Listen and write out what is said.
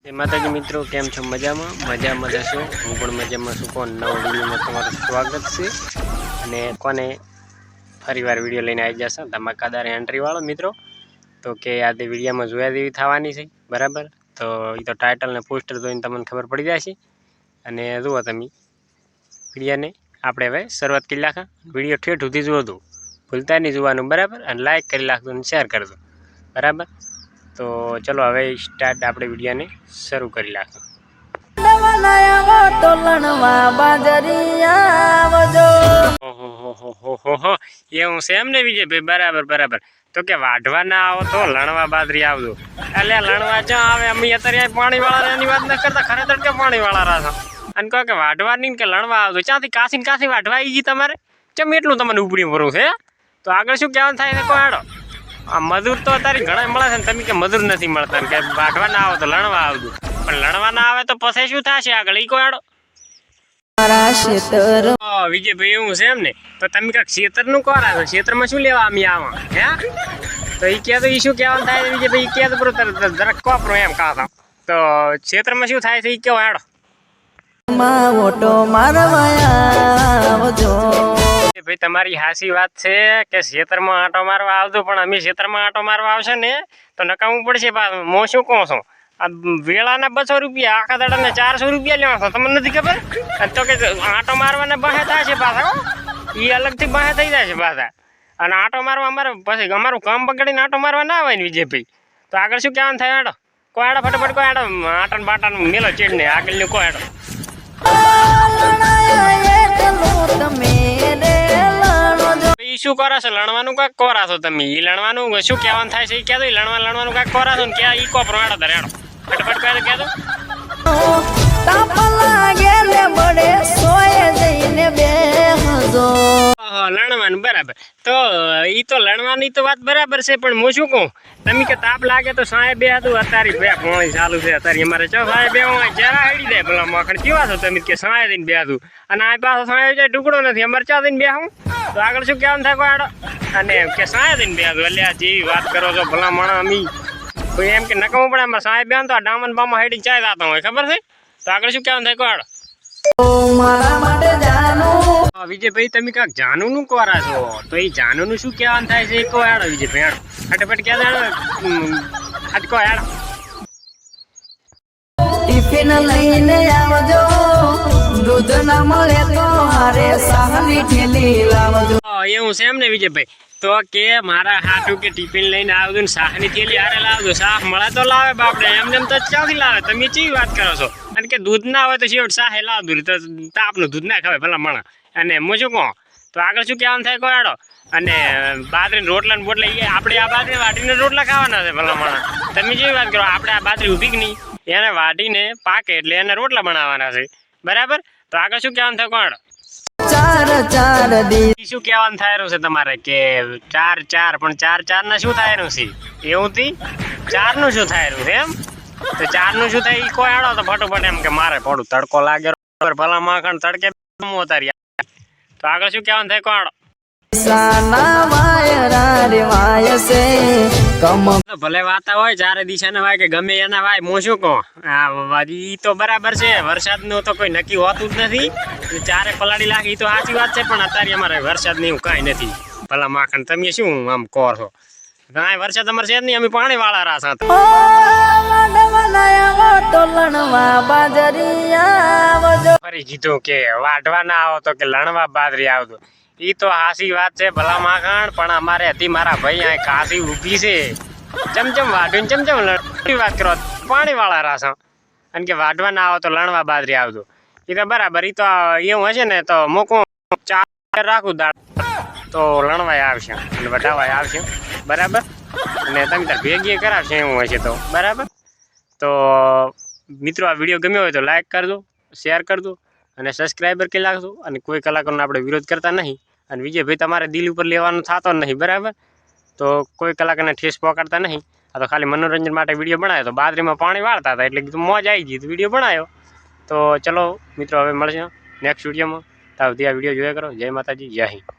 જય માતાજી મિત્રો, કેમ છો? મજામાં જશો? હું પણ મજામાં છું. કોણ નવો વિડીયોમાં તમારું સ્વાગત છે. અને કોને ફરીવાર વિડીયો લઈને આવી જશે ધમાકાદાર એન્ટ્રીવાળો મિત્રો. તો કે આજે વિડીયોમાં જોયા જેવી થવાની છે, બરાબર? તો એ તો ટાઇટલ ને પોસ્ટર જોઈને તમને ખબર પડી જશે. અને જુઓ તમે વિડીયોને આપણે હવે શરૂઆત કરી નાખા. વિડીયો ઠેઠ સુધી જુઓ તો ભૂલતા નહીં જોવાનું, બરાબર? અને લાઇક કરી નાખજો અને શેર કરજો, બરાબર? તો ચલો હવે સ્ટાર્ટ આપણે વિડીયોને શરૂ કરી નાખો. એવું છે એમ ને વિજયભાઈ? બરાબર. તો કે વાઢવા ના આવો તો લણવા બાદરી આવજો. એટલે લણવા ક્યાં આવે? અમે અત્યારે પાણી વાળા એની વાત ન કરતા, ખરેખર કે પાણી વાળા રાસો અને કહો કે વાઢવા નહીં કે લણવા આવજો. ક્યાંથી કાશી વાઢવા આવી ગઈ તમારે? કેમ એટલું તમને ઉપડી ભરવું છે? તો આગળ શું કહેવાનું થાય છે? કોઈ હાડો આ મજૂર તો અત્યારે ઘણા મળે છે ને, તમે કે મજૂર નથી મળતા ને કે વાઢવા ના આવે તો લણવા આવજો. પણ લણવા ના આવે તો પછી શું થશે આગળ? ઈ કોઈ વિજયભાઈ એવું છે એમ ને? તો તમે કાંઈક ક્ષેત્ર નું કોરા છો, ક્ષેત્રમાં શું લેવા અમે આવા? હે તો ઈ કે તો ઈ શું કહેવાનું થાય વિજયભાઈ? કે તો જરાક કોપરો એમ કાતો તો ક્ષેત્રમાં શું થાય છે ઈ કેવો હેડો. ભાઈ તમારી હાસી વાત છે કે ક્ષેત્રમાં આંટો મારવા આવજો, પણ અમે ક્ષેત્રમાં આંટો મારવા આવશે ને તો નકામવું પડશે. હું શું કહું છું, આ વેળાના 200 રૂપિયા, આખા દાડાના 400 રૂપિયા લેવા છો, તમને નથી ખબર? તો કે આંટો મારવાના બાહે થાય છે પાછા, એ અલગથી બાહે થઈ જાય છે પાછા. અને આંટો મારવા અમારે પછી અમારું કામ બગાડીને આંટો મારવા ના આવે ને વિજયભાઈ. તો આગળ શું કહેવાનું થાય? આડો કોઈ આડો ફટાફટ કોઈ આડો આંટન બાટાનું મેલો ચીડને આગળનું કોઈ આડો. શું કરો છો? લણવાનું કાંઈક કોરા છો તમે? ઈ લણવાનું શું કહેવાનું થાય છે? એ કહેતો લણવાનું કાંઈક કોરા છો ને ક્યાં ઈ કોપરો આડો ધરેડો ફટફટ કહે કહેતો. લણવાનું બરાબર. તો ઈ તો લણવાની તો વાત બરાબર છે, પણ હું શું કહું, તમે કે તાપ લાગે તો સાંજે બે હતું. અત્યારે બે પાણી ચાલુ છે અત્યારે અમારે ચો સાંજે બે જરા હેડી જાય ભલા માખણ કેવા છો તમે કે સાંજે દઈને બે હતું. અને આ પાછો સાંજે જાય ટુકડો નથી, અમારે ચા દઈને બે હું. તો આગળ શું કહેવાનું થાય કોઈ આડો? અને કે સાંજે દઈને બે હતું. એટલે આ જેવી વાત કરો છો ભલા માણા અમી કોઈ એમ કે નકામું પડે. અમારે સાંજે બે તો આ ડામન બામાં હેડી ચાય જતા હોય, ખબર છે? તો આગળ શું કહેવાનું થાય કોઈ આડો? વિજયભાઈ તમે કાંક જાનું નું કોરા છો, તો એ જાનું નું શું કહેવાનું થાય છે? કોઈ આડો વિજયભાઈ આડો ફટાફટ કહે આડો કોઈ આડો. ટિફિન લઈને આવજો, દૂધ ના મળે તો હારે સાહની ઠેલી લાવજો. એવું છે એમ ને વિજયભાઈ? તો કે મારા હાટું કે ટિફિન લઈને આવજો ને સાહની થેલી હારે લાવજો. સાહ મળે તો લાવે બાપડે, એમને તો ક્યાંથી લાવે? તમે કેવી વાત કરો છો? અને કે દૂધ ના હોય તો શેવટ સાહે લાવતું તો તાપનું દૂધ ના ખાવે ભલા મણા. અને હું શું કહું, તો આગળ શું કહેવાનું થાય કોઈ આડો? અને બાજરીના રોટલા ને બોટલા આપણે આ બાજરી વાટીને રોટલા ખાવાના છે ભલા મણા. તમે જેવી વાત કરો, આપણે આ બાજરી ઊભી કે નહીં, એને વાટીને પાકે એટલે એને રોટલા બનાવવાના છે, બરાબર? તો આગળ શું કહેવાનું થાય કોઈ આડો? શું કહેવાનું થાય છે તમારે કે 4 પણ 4 ના શું થાય છે? એવું થી 4 નું શું થાય છે એમ? તો 4 નું શું થાય? કોઈ આડો તો ફટોફટ એમ કે મારે પડું તડકો લાગે ભલા માખણ તડકે ઉતારી. તો આગળ શું કહેવાનું થાય કોઈ આડો? ભલે વાતા હોય ચારે દિશાના વાય કે ગમે એના વાય, હું શું કહું, ઈ તો બરાબર છે. વરસાદ નું તો કોઈ નક્કી હોતું જ નથી, ચારે પલાળી લાગે ઈ તો સાચી વાત છે. પણ અત્યારે અમારે વરસાદ ની એવું કઈ નથી ભલા માખણ. તમે શું આમ કહો છો? કાંઈ વરસાદ અમારે છે જ નહીં, અમે પાણી વાળા રાસા. ફરી કીધું કે વાઢવા ના આવો તો કે લણવા બાજરી આવજો. ઈ તો હાસી વાત છે ભલા માખણ, પણ અમારે હતી મારા ભાઈ અહીં કાશી ઊભી છે. ચમચમ વાઢવીને ચમચમ વાત કરો, પાણી વાળા રાસા. અને કે વાઢવા ના આવો તો લણવા બાજરી આવજો. એ તો બરાબર. ઈ તો એવું હશે ને તો મૂકું 4 રાખું દાળ તો લણવાય આવશે અને વઢાવાય આવશે, બરાબર? અને તમે તાર ભેગી કરાવશે એવું હશે તો, બરાબર? તો મિત્રો આ વિડીયો ગમ્યો હોય તો લાઈક કરજો, શેર કરજો અને સબસ્ક્રાઈબર કરી નાખજો. અને કોઈ કલાકારનો આપણે વિરોધ કરતા નહીં. અને વિજયભાઈ તમારે દિલ ઉપર લેવાનું થતો નહીં, બરાબર? તો કોઈ કલાકારને ઠેસ પકડતા નહીં. આ તો ખાલી મનોરંજન માટે વિડીયો બનાવ્યો. તો બાજરીમાં પાણી વાળતા હતા એટલે કીધું મોજ આવી ગઈ તો વિડીયો બનાવ્યો. તો ચલો મિત્રો હવે મળશે નેક્સ્ટ વિડીયોમાં. તો આ વિડીયો જોયા કરો. જય માતાજી, જય હિન્દ.